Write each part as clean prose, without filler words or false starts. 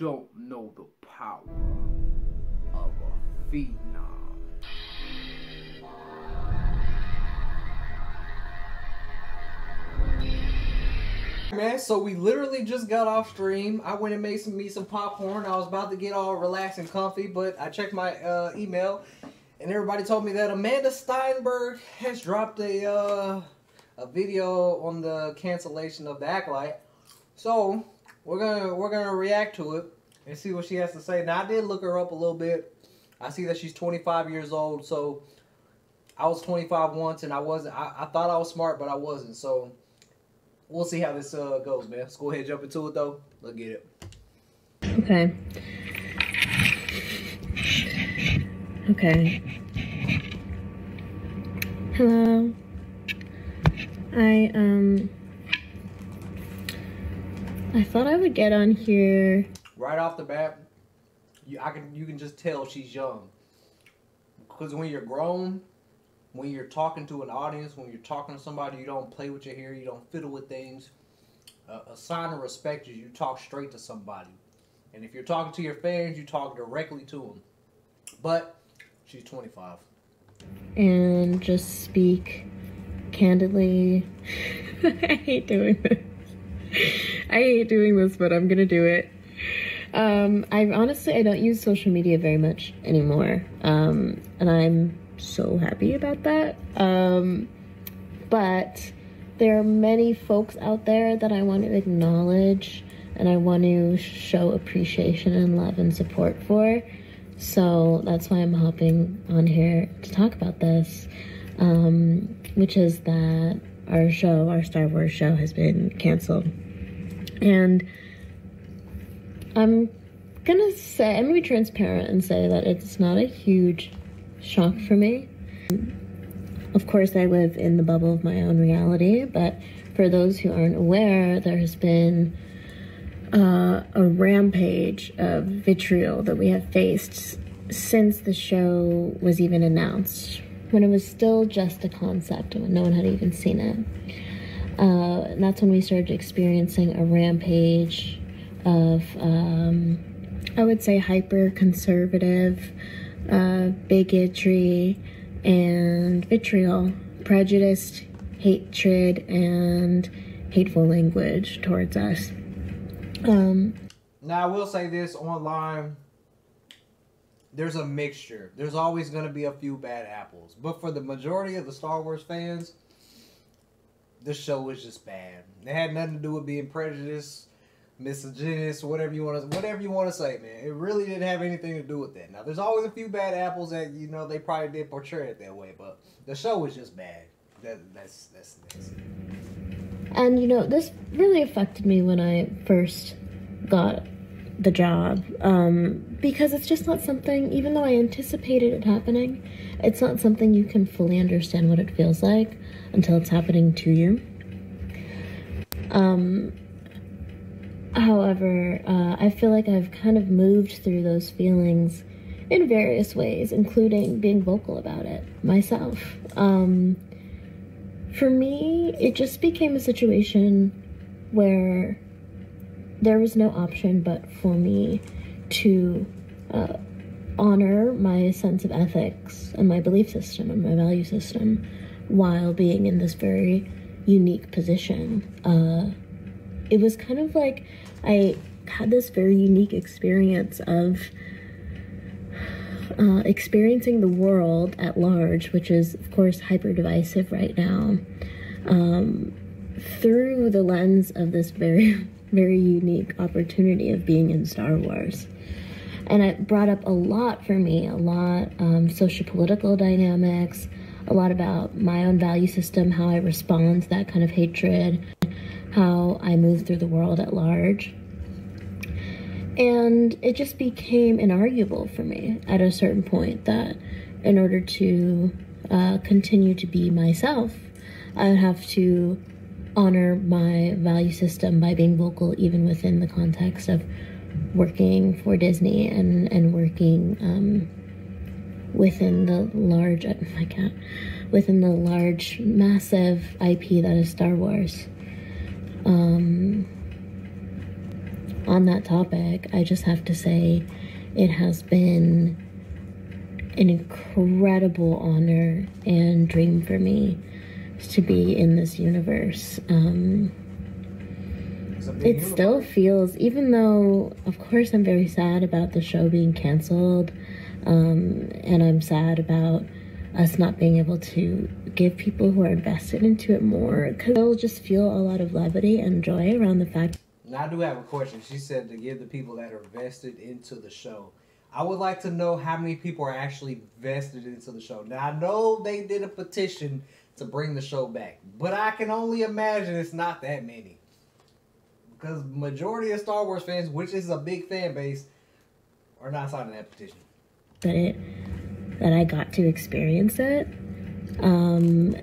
don't know the power of a phenom. Man, so we literally just got off stream. I went and made me some popcorn. I was about to get all relaxed and comfy, but I checked my email, and everybody told me that Amandla Stenberg has dropped a video on the cancellation of the Acolyte. So we're gonna react to it and see what she has to say. Now I did look her up a little bit. I see that she's 25 years old. So I was 25 once, and I wasn't. I thought I was smart, but I wasn't. So we'll see how this goes, man. Let's go ahead and jump into it, though. Let's get it. Okay. Okay. Hello. I thought I would get on here. Right off the bat, you can just tell she's young. Because when you're grown, when you're talking to an audience, when you're talking to somebody, you don't play with your hair, you don't fiddle with things. A sign of respect is you talk straight to somebody. And if you're talking to your fans, you talk directly to them. But she's 25. And just speak candidly. I hate doing this. I hate doing this, but I'm gonna do it. I don't use social media very much anymore. And I'm so happy about that. But there are many folks out there that I want to acknowledge and I want to show appreciation and love and support for. So that's why I'm hopping on here to talk about this, which is that our Star Wars show has been canceled. And I'm gonna be transparent and say that it's not a huge shock for me. Of course, I live in the bubble of my own reality, but for those who aren't aware, there has been a rampage of vitriol that we have faced since the show was even announced, when it was still just a concept and when no one had even seen it. And that's when we started experiencing a rampage of, I would say, hyper-conservative bigotry and vitriol, prejudice, hatred, and hateful language towards us. Now, I will say this, online, there's a mixture. There's always going to be a few bad apples. But for the majority of the Star Wars fans, this show was just bad. It had nothing to do with being prejudiced, misogynist, whatever you want to say, man. It really didn't have anything to do with that. Now, there's always a few bad apples that, you know, they probably did portray it that way, but the show was just bad. That's it. And, you know, this really affected me when I first got the job, because it's just not something, even though I anticipated it happening, it's not something you can fully understand what it feels like until it's happening to you. However, I feel like I've kind of moved through those feelings in various ways, including being vocal about it myself. For me, it just became a situation where there was no option but for me to honor my sense of ethics and my belief system and my value system while being in this very unique position. It was kind of like I had this very unique experience of experiencing the world at large, which is, of course, hyper divisive right now, through the lens of this very, very unique opportunity of being in Star Wars. And it brought up a lot for me, a lot socio-political dynamics, a lot about my own value system, how I respond to that kind of hatred, how I move through the world at large. And it just became inarguable for me at a certain point that in order to continue to be myself, I would have to honor my value system by being vocal, even within the context of working for Disney and working within the large, massive IP that is Star Wars. on that topic, I just have to say it has been an incredible honor and dream for me to be in this universe. It still feels, even though, of course, I'm very sad about the show being canceled, and I'm sad about us not being able to give people who are invested into it more, because I'll just feel a lot of levity and joy around the fact. Now, I do have a question. She said to give the people that are vested into the show. I would like to know how many people are actually vested into the show. Now, I know they did a petition to bring the show back, but I can only imagine it's not that many. Because majority of Star Wars fans, which is a big fan base, are not signing that petition. That I got to experience it, and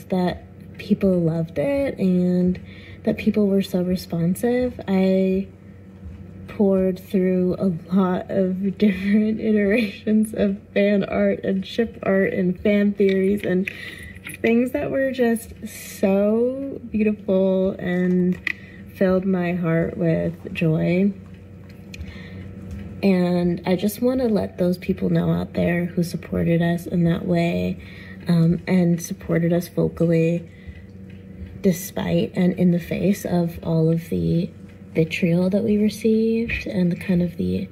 that people loved it, and that people were so responsive. I poured through a lot of different iterations of fan art and ship art and fan theories and things that were just so beautiful and filled my heart with joy. And I just want to let those people know out there who supported us in that way, and supported us vocally despite and in the face of all of the vitriol that we received and the kind of the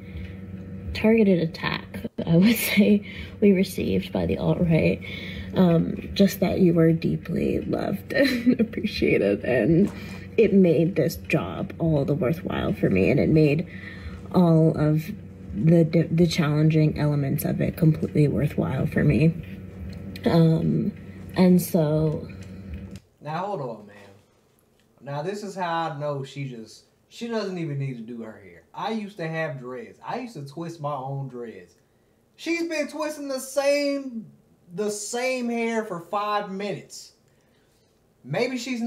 targeted attack, I would say, we received by the alt-right. Just that you were deeply loved and appreciated, and it made this job all the worthwhile for me, and it made all of the challenging elements of it completely worthwhile for me. And so... Now, hold on, man. Now, this is how I know she doesn't even need to do her hair. I used to have dreads. I used to twist my own dreads. She's been twisting the same hair for 5 minutes. Maybe she's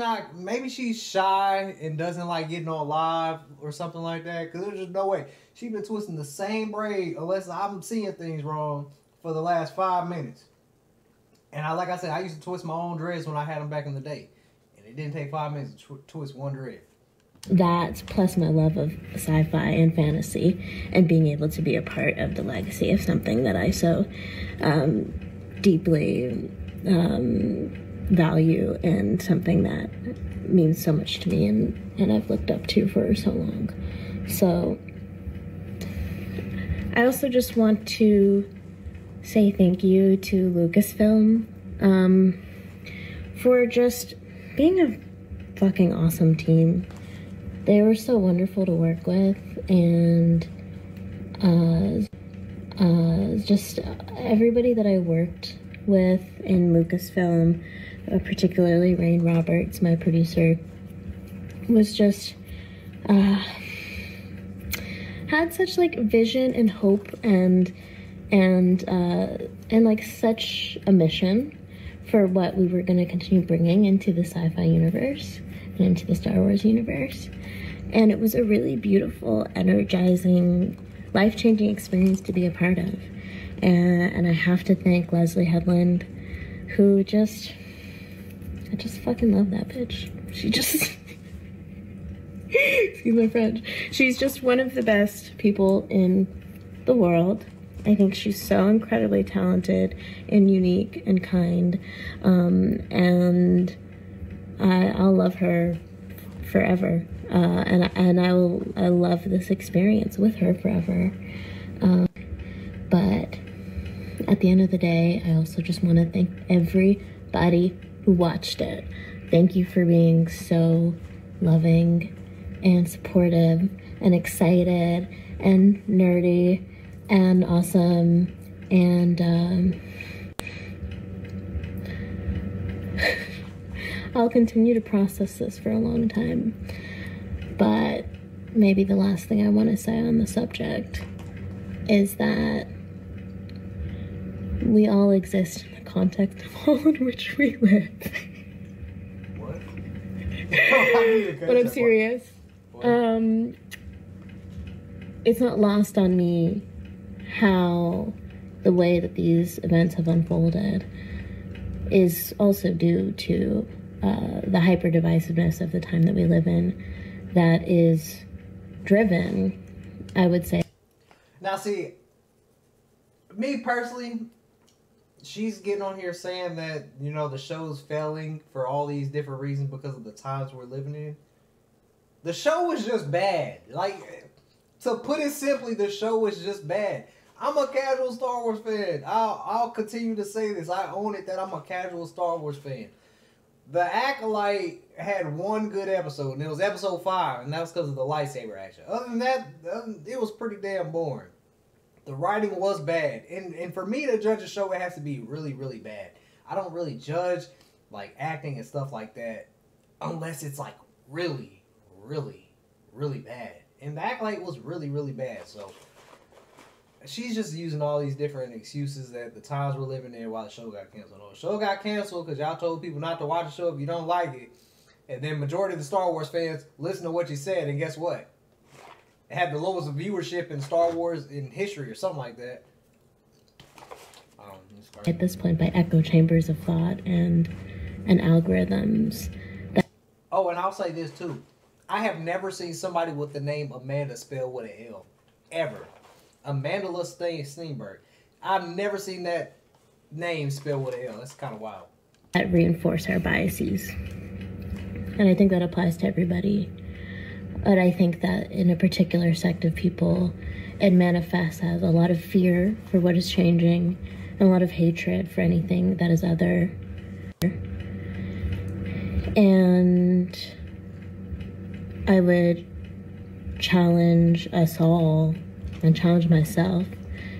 shy and doesn't like getting on live or something like that, because there's just no way. She's been twisting the same braid, unless I'm seeing things wrong, for the last 5 minutes. And like I said, I used to twist my own dreads when I had them back in the day. And it didn't take 5 minutes to twist one dread. That, plus my love of sci-fi and fantasy, and being able to be a part of the legacy of something that I so deeply value, and something that means so much to me and I've looked up to for so long. So I also just want to say thank you to Lucasfilm for just being a fucking awesome team. They were so wonderful to work with, and just everybody that I worked with in Lucasfilm, particularly Rain Roberts, my producer, was just had such like vision and hope and like such a mission for what we were going to continue bringing into the sci-fi universe and into the Star Wars universe. And it was a really beautiful, energizing, life-changing experience to be a part of. And I have to thank Leslie Headland, who I just fucking love that bitch. She just, excuse my French, she's just one of the best people in the world. I think she's so incredibly talented and unique and kind, and I'll love her forever, and I love this experience with her forever. But at the end of the day, I also just want to thank everybody who watched it. Thank you for being so loving and supportive and excited and nerdy and awesome, and I'll continue to process this for a long time. But maybe the last thing I want to say on the subject is that we all exist in the context of all in which we live. What? But I'm serious. It's not lost on me how the way that these events have unfolded is also due to the hyper divisiveness of the time that we live in, that is driven, I would say. Now, see, me personally, she's getting on here saying that, you know, the show's failing for all these different reasons because of the times we're living in. The show was just bad. Like, to put it simply, the show was just bad. I'm a casual Star Wars fan. I'll continue to say this. I own it that I'm a casual Star Wars fan. The Acolyte had one good episode, and it was episode 5, and that was because of the lightsaber action. Other than that, it was pretty damn boring. The writing was bad. And for me to judge a show, it has to be really, really bad. I don't really judge, like, acting and stuff like that unless it's, like, really, really, really bad. And the Acolyte was really, really bad, so she's just using all these different excuses that the times we're living in while the show got canceled. No, the show got canceled because y'all told people not to watch the show if you don't like it. And then majority of the Star Wars fans listen to what you said, and guess what? It had the lowest viewership in Star Wars in history or something like that. At this point, by echo chambers of thought and algorithms. Oh, and I'll say this too. I have never seen somebody with the name Amanda spelled with an L. Ever. Amandla Stenberg. I've never seen that name spelled with an L. That's kind of wild. That reinforce our biases. And I think that applies to everybody. But I think that in a particular sect of people, it manifests as a lot of fear for what is changing and a lot of hatred for anything that is other. And I would challenge us all and challenge myself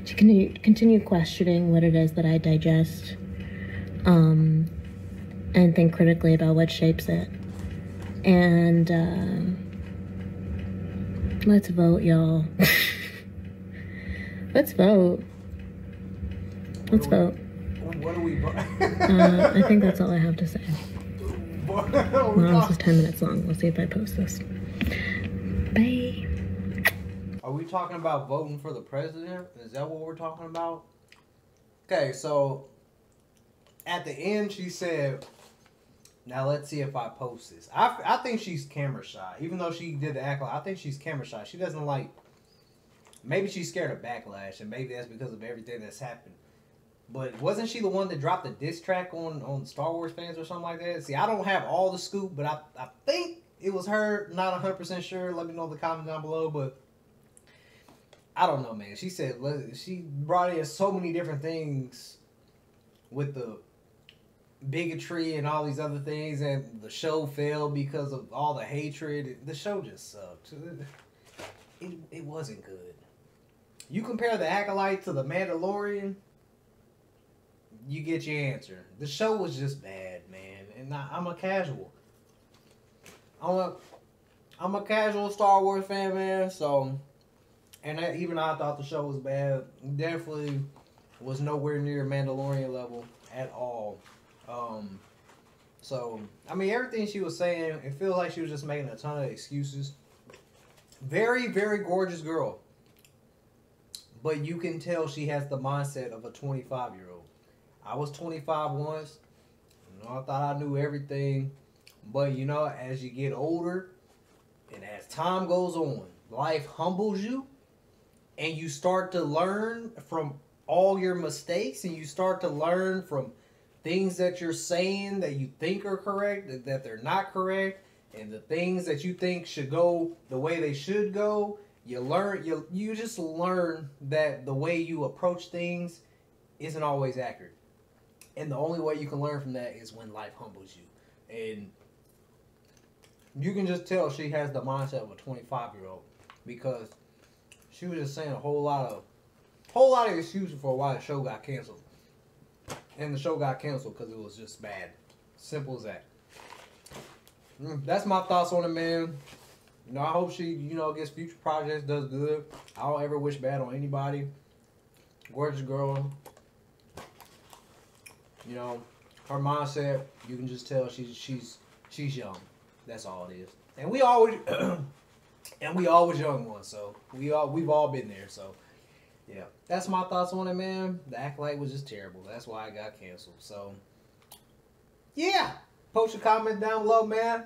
to continue questioning what it is that I digest, and think critically about what shapes it. And let's vote, y'all. Let's vote. Let's vote. What are we voting? I think that's all I have to say. Well, this is 10 minutes long. We'll see if I post this. Bye. Are we talking about voting for the president? Is that what we're talking about? Okay, so at the end she said, now let's see if I post this. I think she's camera shy. Even though she did the Acolyte, I think she's camera shy. She doesn't like, maybe she's scared of backlash, and maybe that's because of everything that's happened. But wasn't she the one that dropped the diss track on Star Wars fans or something like that? See, I don't have all the scoop, but I think it was her. Not 100% sure. Let me know in the comments down below, but I don't know, man. She said she brought in so many different things with the bigotry and all these other things, and the show failed because of all the hatred. The show just sucked. It wasn't good. You compare the Acolyte to the Mandalorian, you get your answer. The show was just bad, man. And I'm a casual. I'm a casual Star Wars fan, man. So, and even I thought the show was bad. Definitely was nowhere near Mandalorian level at all. So, I mean, everything she was saying, it feels like she was just making a ton of excuses. Very, very gorgeous girl. But you can tell she has the mindset of a 25-year-old. I was 25 once. You know, I thought I knew everything. But, you know, as you get older and as time goes on, life humbles you. And you start to learn from all your mistakes. And you start to learn from things that you're saying that you think are correct, that they're not correct. And the things that you think should go the way they should go. You just learn that the way you approach things isn't always accurate. And the only way you can learn from that is when life humbles you. And you can just tell she has the mindset of a 25-year-old because she was just saying a whole lot of excuses for why the show got canceled. And the show got canceled because it was just bad. Simple as that. That's my thoughts on it, man. You know, I hope she, you know, gets future projects, does good. I don't ever wish bad on anybody. Gorgeous girl. You know, her mindset, you can just tell she's young. That's all it is. And we always young ones, so we've all been there, so yeah. That's my thoughts on it, man. The Acolyte was just terrible. That's why it got canceled. So yeah. Post your comment down below, man.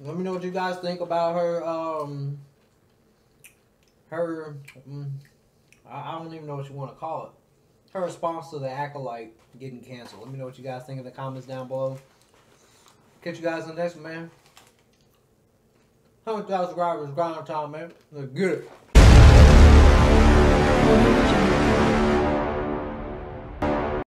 Let me know what you guys think about her, I don't even know what you want to call it. Her response to the Acolyte getting canceled. Let me know what you guys think in the comments down below. Catch you guys in the next one, man. 100,000 subscribers, grind time, man. Let's get it.